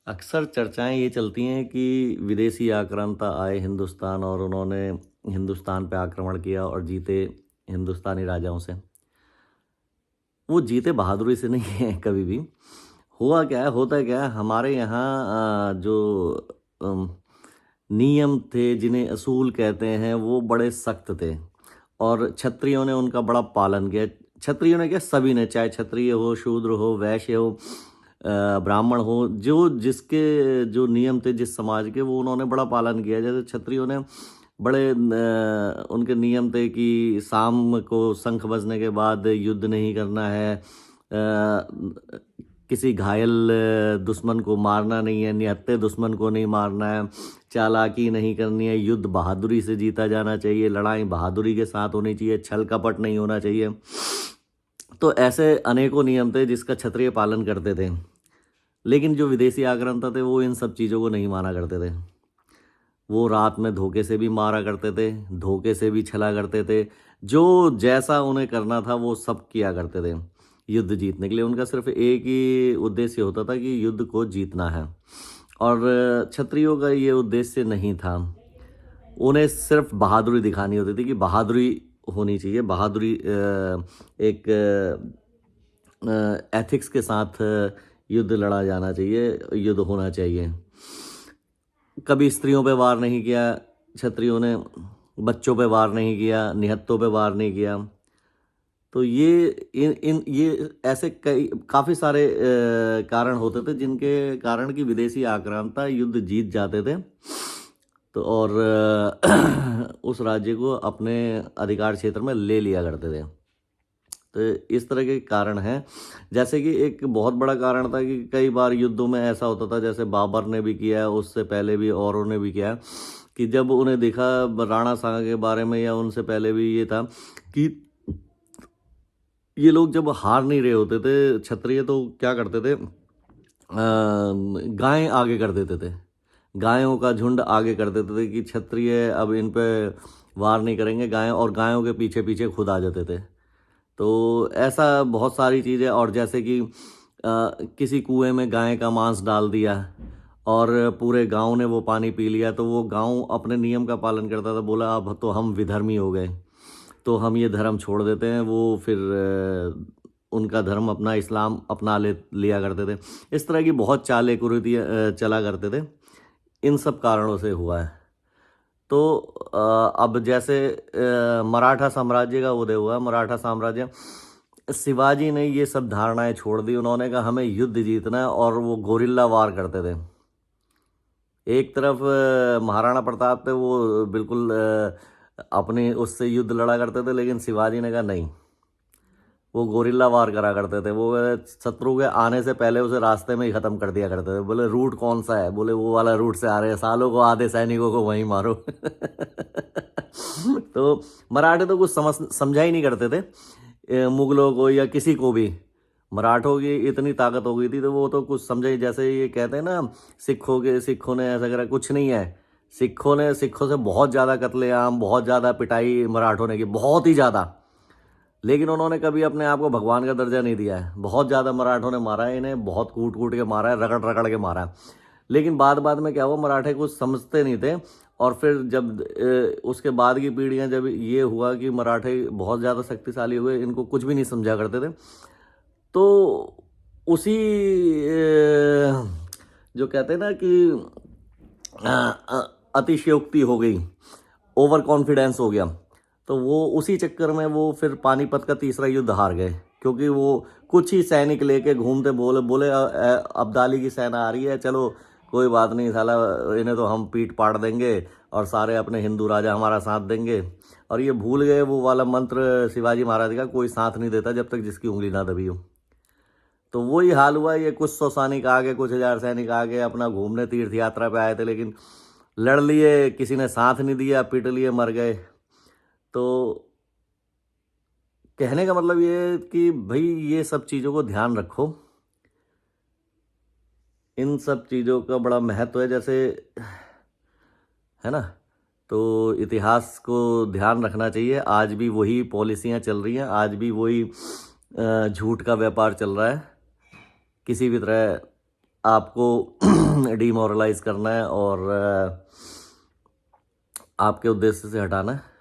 अक्सर चर्चाएँ ये चलती हैं कि विदेशी आक्रांता आए हिंदुस्तान और उन्होंने हिंदुस्तान पे आक्रमण किया और जीते हिंदुस्तानी राजाओं से। वो जीते बहादुरी से नहीं हैं कभी भी। हुआ क्या है, होता क्या है हमारे यहाँ जो अम, नियम थे जिन्हें असूल कहते हैं वो बड़े सख्त थे और क्षत्रियों ने उनका बड़ा पालन किया। क्षत्रियों ने क्या, सभी ने, चाहे क्षत्रिय हो, शूद्र हो, वैश्य हो, ब्राह्मण हो, जो जिसके जो नियम थे जिस समाज के, वो उन्होंने बड़ा पालन किया। जैसे क्षत्रियों ने बड़े उनके नियम थे कि शाम को शंख बजने के बाद युद्ध नहीं करना है, किसी घायल दुश्मन को मारना नहीं है, निहत्थे दुश्मन को नहीं मारना है, चालाकी नहीं करनी है, युद्ध बहादुरी से जीता जाना चाहिए, लड़ाई बहादुरी के साथ होनी चाहिए, छल कपट नहीं होना चाहिए। तो ऐसे अनेकों नियम थे जिसका क्षत्रिय पालन करते थे। लेकिन जो विदेशी आक्रांता थे वो इन सब चीज़ों को नहीं माना करते थे। वो रात में धोखे से भी मारा करते थे, धोखे से भी छला करते थे। जो जैसा उन्हें करना था वो सब किया करते थे, युद्ध जीतने के लिए। उनका सिर्फ़ एक ही उद्देश्य होता था कि युद्ध को जीतना है और क्षत्रियों का ये उद्देश्य नहीं था। उन्हें सिर्फ़ बहादुरी दिखानी होती थी कि बहादुरी होनी चाहिए, बहादुरी एक एथिक्स के साथ युद्ध लड़ा जाना चाहिए, युद्ध होना चाहिए। कभी स्त्रियों पे वार नहीं किया क्षत्रियों ने, बच्चों पे वार नहीं किया, निहत्थों पे वार नहीं किया। तो ये इन इन ये ऐसे कई काफ़ी सारे कारण होते थे जिनके कारण कि विदेशी आक्रांता युद्ध जीत जाते थे। तो और उस राज्य को अपने अधिकार क्षेत्र में ले लिया करते थे। तो इस तरह के कारण हैं। जैसे कि एक बहुत बड़ा कारण था कि कई बार युद्धों में ऐसा होता था, जैसे बाबर ने भी किया है, उससे पहले भी औरों ने भी किया है, कि जब उन्हें देखा राणा साँगा के बारे में या उनसे पहले भी ये था कि ये लोग जब हार नहीं रहे होते थे क्षत्रिय, तो क्या करते थे, गायें आगे कर देते थे। गायों का झुंड आगे कर देते थे कि क्षत्रिय अब इन पे वार नहीं करेंगे, गायें, और गायों के पीछे-पीछे खुद आ जाते थे। तो ऐसा बहुत सारी चीज़ें, और जैसे कि किसी कुएँ में गाय का मांस डाल दिया और पूरे गाँव ने वो पानी पी लिया, तो वो गाँव अपने नियम का पालन करता था, बोला अब तो हम विधर्मी हो गए, तो हम ये धर्म छोड़ देते हैं। वो फिर उनका धर्म अपना इस्लाम अपना लिया करते थे। इस तरह की बहुत चालें कुरीतियाँ चला करते थे। इन सब कारणों से हुआ है। तो अब जैसे मराठा साम्राज्य का उदय हुआ, मराठा साम्राज्य, शिवाजी ने ये सब धारणाएँ छोड़ दी। उन्होंने कहा हमें युद्ध जीतना है और वो गोरिल्ला वार करते थे। एक तरफ महाराणा प्रताप थे, वो बिल्कुल अपनी उससे युद्ध लड़ा करते थे, लेकिन शिवाजी ने कहा नहीं, वो गोरिल्ला वार करा करते थे। वो शत्रु के आने से पहले उसे रास्ते में ही ख़त्म कर दिया करते थे। बोले रूट कौन सा है? बोले वो वाला रूट से आ रहे हैं, सालों को आधे सैनिकों को वहीं मारो। तो मराठे तो कुछ समझा ही नहीं करते थे मुगलों को या किसी को भी। मराठों की इतनी ताकत हो गई थी तो वो तो कुछ समझे ही। जैसे ये कहते हैं ना, सिखों ने ऐसा करा, कुछ नहीं है। सिखों से बहुत ज़्यादा कत्लेआम, बहुत ज़्यादा पिटाई मराठों ने की, बहुत ही ज़्यादा। लेकिन उन्होंने कभी अपने आप को भगवान का दर्जा नहीं दिया है। बहुत ज़्यादा मराठों ने मारा है इन्हें, बहुत कूट-कूट के मारा है, रगड़-रगड़ के मारा है। लेकिन बाद-बाद में क्या हुआ, मराठे कुछ समझते नहीं थे और फिर जब उसके बाद की पीढ़ियाँ, जब ये हुआ कि मराठे बहुत ज़्यादा शक्तिशाली हुए, इनको कुछ भी नहीं समझा करते थे। तो उसी जो कहते हैं ना कि अतिशयोक्ति हो गई, ओवर कॉन्फिडेंस हो गया, तो वो उसी चक्कर में वो फिर पानीपत का तीसरा युद्ध हार गए। क्योंकि वो कुछ ही सैनिक लेके घूमते, बोले बोले अब्दाली की सेना आ रही है, चलो कोई बात नहीं, साला इन्हें तो हम पीट पाड़ देंगे और सारे अपने हिंदू राजा हमारा साथ देंगे। और ये भूल गए वो वाला मंत्र शिवाजी महाराज का, कोई साथ नहीं देता जब तक जिसकी उंगली ना दबी हो। तो वही हाल हुआ। ये कुछ 100 सैनिक आ गए, कुछ 1000 सैनिक आ गए, अपना घूमने तीर्थ यात्रा पे आए थे, लेकिन लड़ लिए, किसी ने साथ नहीं दिया, पिट लिए, मर गए। तो कहने का मतलब ये है कि भाई ये सब चीज़ों को ध्यान रखो। इन सब चीज़ों का बड़ा महत्व है, जैसे, है ना? तो इतिहास को ध्यान रखना चाहिए। आज भी वही पॉलिसियाँ चल रही हैं, आज भी वही झूठ का व्यापार चल रहा है। किसी भी तरह आपको डिमोरलाइज करना है और आपके उद्देश्य से हटाना है।